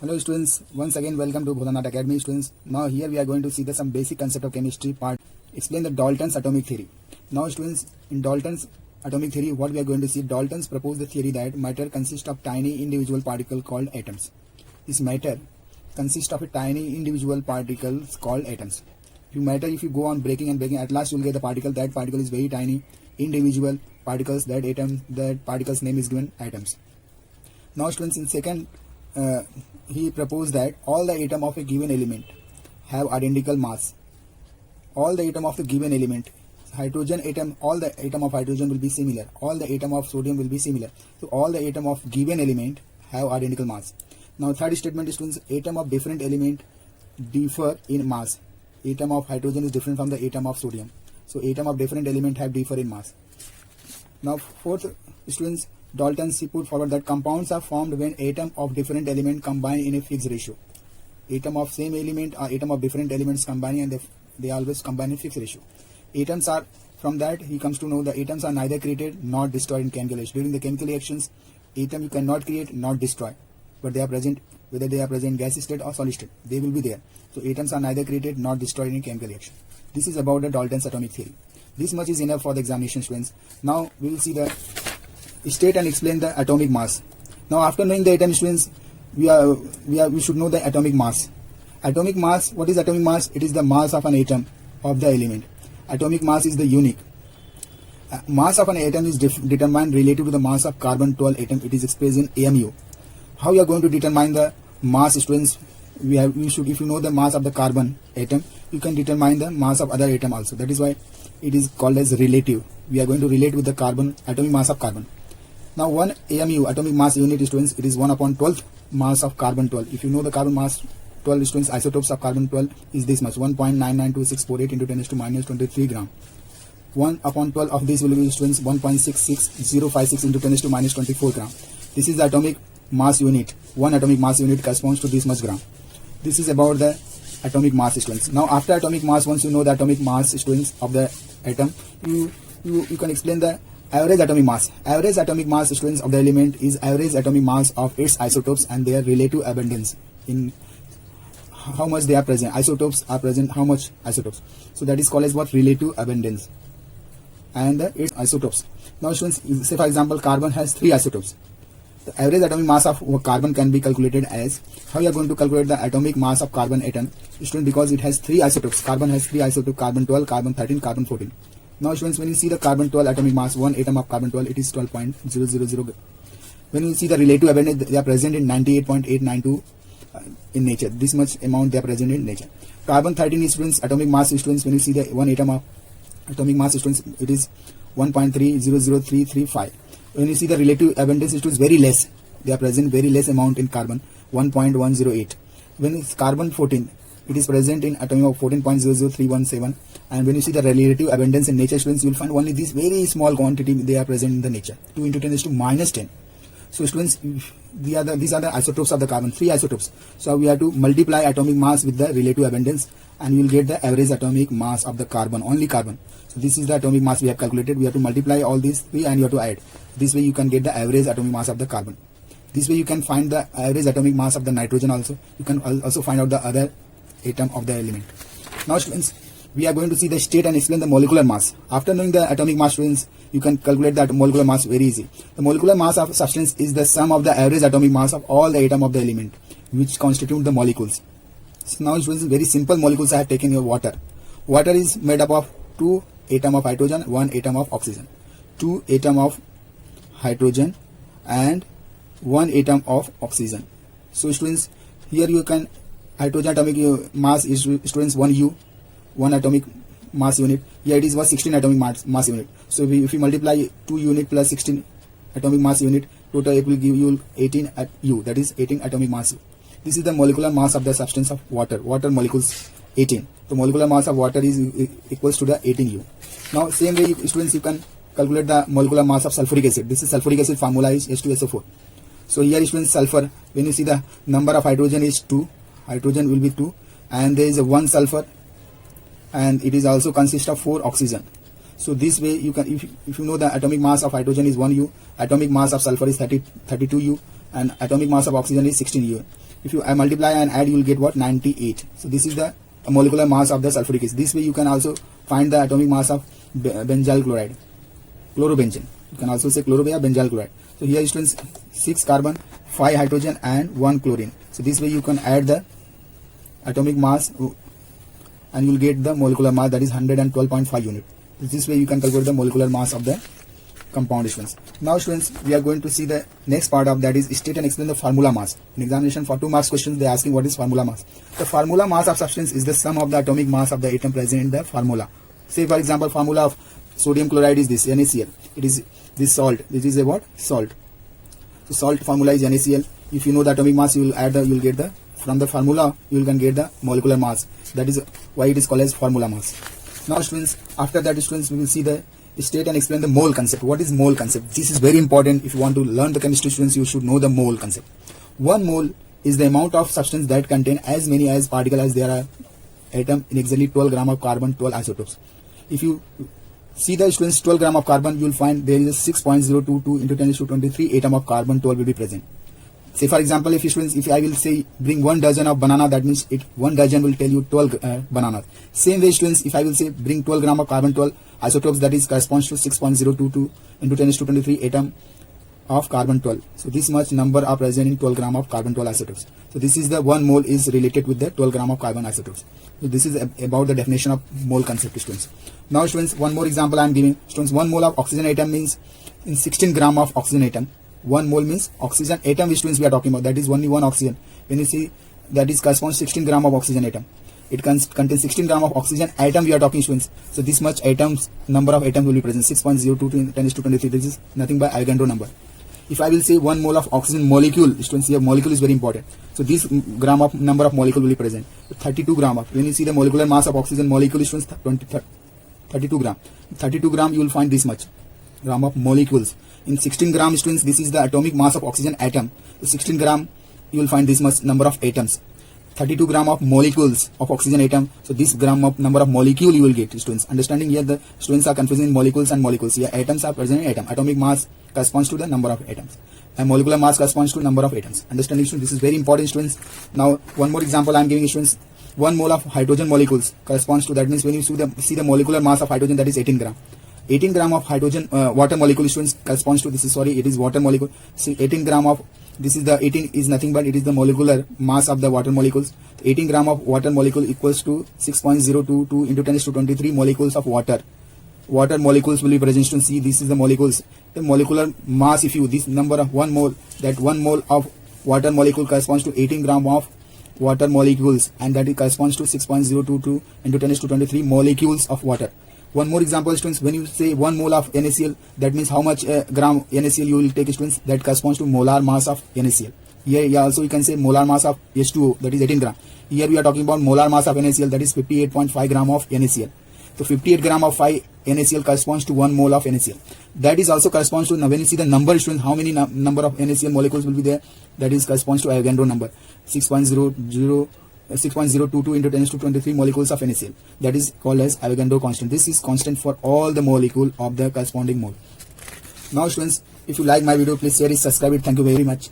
Hello students, once again welcome to Bholanat Academy students. Now here we are going to see some basic concept of chemistry part. Explain the Dalton's atomic theory. Now students, in Dalton's atomic theory, what we are going to see, Dalton's proposed the theory that matter consists of tiny individual particles called atoms. This matter consists of a tiny individual particles called atoms. If you go on breaking and breaking, at last you will get the particle. That particle is very tiny individual particles. That particle's name is given atoms. Now students, in second he proposed that all the atoms of a given element have identical mass. All the atoms of the given element, hydrogen atom, all the atom of hydrogen will be similar. All the atom of sodium will be similar. So all the atom of given element have identical mass. Now third statement is, students, atom of different element differ in mass. Atom of hydrogen is different from the atom of sodium. So atom of different element have differ in mass. Now fourth, students, Dalton put forward that compounds are formed when atoms of different element combine in a fixed ratio. Atom of same element or atom of different elements combining, and they always combine in fixed ratio. Atoms are, from that he comes to know the atoms are neither created nor destroyed in chemical reactions. During the chemical reactions, atom you cannot create nor destroy, but they are present, whether they are present in gas state or solid state, they will be there. So atoms are neither created nor destroyed in chemical reaction. This is about the Dalton's atomic theory. This much is enough for the examination, students. Now we will see the state and explain the atomic mass. Now after knowing the atom, students, we should know the atomic mass. Atomic mass, what is atomic mass? It is the mass of an atom of the element. Atomic mass is the unique. Mass of an atom is determined relative to the mass of carbon-12 atom. It is expressed in AMU. How you are going to determine the mass, students? If you know the mass of the carbon atom, you can determine the mass of other atom also. That is why it is called as relative. We are going to relate with the carbon, atomic mass of carbon. Now 1 AMU, atomic mass unit, students, it is 1/12 mass of carbon-12. If you know the carbon mass 12, students, isotopes of carbon-12 is this much, 1.992648 into 10 to minus 23 gram. 1/12 of this will be, students, 1.66056 into 10 to minus 24 gram. This is the atomic mass unit. 1 atomic mass unit corresponds to this much gram. This is about the atomic mass, students. Now after atomic mass, once you know the atomic mass, students, of the atom, you can explain the average atomic mass. Average atomic mass, students, of the element is average atomic mass of its isotopes and their relative abundance, in how much they are present. Isotopes are present, how much isotopes. So that is called as what? Relative abundance and its isotopes. Now students, say for example carbon has 3 isotopes. The average atomic mass of carbon can be calculated as, how you are going to calculate the atomic mass of carbon atom, student, because it has 3 isotopes. Carbon has 3 isotopes, carbon-12, carbon-13, carbon-14. Now students, when you see the carbon-12 atomic mass, 1 atom of carbon-12, it is 12.000. When you see the relative abundance, they are present in 98.892 in nature. This much amount they are present in nature. Carbon-13 is, students, atomic mass, students, when you see the 1 atom of atomic mass, students, it is 1.300335. When you see the relative abundance, it is very less. They are present very less amount in carbon, 1.108. When it's carbon-14, it is present in atomic of 14.00317. And when you see the relative abundance in nature, students, you will find only this very small quantity they are present in the nature, 2 into 10 is to minus 10. So students, these are the isotopes of the carbon, 3 isotopes. So we have to multiply atomic mass with the relative abundance, and you will get the average atomic mass of the carbon, only carbon. So this is the atomic mass we have calculated. We have to multiply all these 3 and you have to add. This way you can get the average atomic mass of the carbon. This way you can find the average atomic mass of the nitrogen also. You can also find out the other atom of the element. Now students, we are going to see the state and explain the molecular mass. After knowing the atomic mass, students, you can calculate that molecular mass very easy. The molecular mass of substance is the sum of the average atomic mass of all the atom of the element, which constitute the molecules. So now students, very simple molecules I have taken your water. Water is made up of 2 atom of hydrogen, 1 atom of oxygen, 2 atom of hydrogen and 1 atom of oxygen. So students, here you can, hydrogen atomic mass is, students, 1U, 1 atomic mass unit. Here it is 16 atomic mass unit. So if you multiply 2 unit plus 16 atomic mass unit, total it will give you 18 at U, that is 18 atomic mass. This is the molecular mass of the substance of water. Water molecules 18. The molecular mass of water is equals to the 18U. Now same way, students, you can calculate the molecular mass of sulfuric acid. This is sulfuric acid, formula is H2SO4. So here, students, sulfur, when you see the number of hydrogen is 2, hydrogen will be 2, and there is a 1 sulfur, and it is also consists of 4 oxygen. So this way you can, if you know the atomic mass of hydrogen is 1U, atomic mass of sulfur is 32U, and atomic mass of oxygen is 16 U. If you multiply and add, you will get what? 98. So this is the molecular mass of the sulfuric acid. This way you can also find the atomic mass of benzyl chloride, chlorobenzene. You can also say benzyl chloride. So here students, 6 carbon, 5 hydrogen and 1 chlorine. So this way you can add the atomic mass and you will get the molecular mass, that is 112.5 unit. This way you can calculate the molecular mass of the compound students. Now students, we are going to see the next part of that is state and explain the formula mass. In examination for 2 marks questions, they are asking what is formula mass. The formula mass of substance is the sum of the atomic mass of the atom present in the formula. Say for example, formula of sodium chloride is this, NaCl. It is this salt. This is a what? Salt. So salt formula is NaCl. If you know the atomic mass, you will add the, you will get the, from the formula you can get the molecular mass. That is why it is called as formula mass. Now students, after that students, we will see the state and explain the mole concept. What is mole concept? This is very important. If you want to learn the chemistry students, you should know the mole concept. 1 mole is the amount of substance that contain as many as particles as there are atom in exactly 12 gram of carbon, 12 isotopes. If you see the students 12 gram of carbon, you will find there is a 6.022 into 10 to 23 atom of carbon 12 will be present. Say for example, if students, if I will say bring 1 dozen of banana, that means 1 dozen will tell you 12 bananas. Same way students, if I will say bring 12 gram of carbon 12 isotopes, that is corresponds to 6.022 into 10 to 23 atom of carbon 12. So this much number are present in 12 gram of carbon 12 isotopes. So this is the 1 mole is related with the 12 gram of carbon isotopes. So this is about the definition of mole concept students. Now students, one more example I am giving. Students, 1 mole of oxygen atom means in 16 gram of oxygen atom. 1 mole means oxygen atom which students we are talking about, that is only 1 oxygen. When you see that is corresponds 16 gram of oxygen atom. It contains 16 gram of oxygen atom we are talking students. So this much atoms, number of atoms will be present, 6.02 to 10 to 23. This is nothing but Avogadro number. If I will say 1 mole of oxygen molecule, students here molecule is very important. So this gram of number of molecule will be present. 32 gram of, when you see the molecular mass of oxygen molecule students, 32 gram. 32 gram you will find this much gram of molecules. In 16 gram students, this is the atomic mass of oxygen atom. So 16 gram you will find this much number of atoms. 32 gram of molecules of oxygen atom. So this gram of number of molecule you will get students. Understanding here the students are confusing molecules and molecules. Here atoms are present in atom. Atomic mass corresponds to the number of atoms. And molecular mass corresponds to number of atoms. Understanding students, this is very important students. Now one more example I am giving students. 1 mole of hydrogen molecules corresponds to, that means when you see the molecular mass of hydrogen, that is 18 gram. 18 gram of hydrogen water molecule students corresponds to, this is sorry, it is water molecule. See 18 gram of, this is the 18 is nothing but it is the molecular mass of the water molecules. 18 gram of water molecule equals to 6.022 into 10 to 23 molecules of water. Water molecules will be present to see, this is the molecules. The molecular mass, if you this number of 1 mole, that 1 mole of water molecule corresponds to 18 gram of water molecules, and that it corresponds to 6.022 into 10 to 23 molecules of water. One more example students, when you say 1 mole of NaCl, that means how much gram NaCl you will take students, that corresponds to molar mass of NaCl. Here also you can say molar mass of H2O, that is 18 gram. Here we are talking about molar mass of NaCl, that is 58.5 gram of NaCl. So 58 gram of 5 NaCl corresponds to 1 mole of NaCl. That is also corresponds to, now when you see the number students, how many number of NaCl molecules will be there, that is corresponds to Avogadro number, 6.022 into 10 to 23 molecules of NaCl. That is called as Avogadro constant. This is constant for all the molecule of the corresponding mole. Now students, if you like my video, please share it, subscribe it. Thank you very much.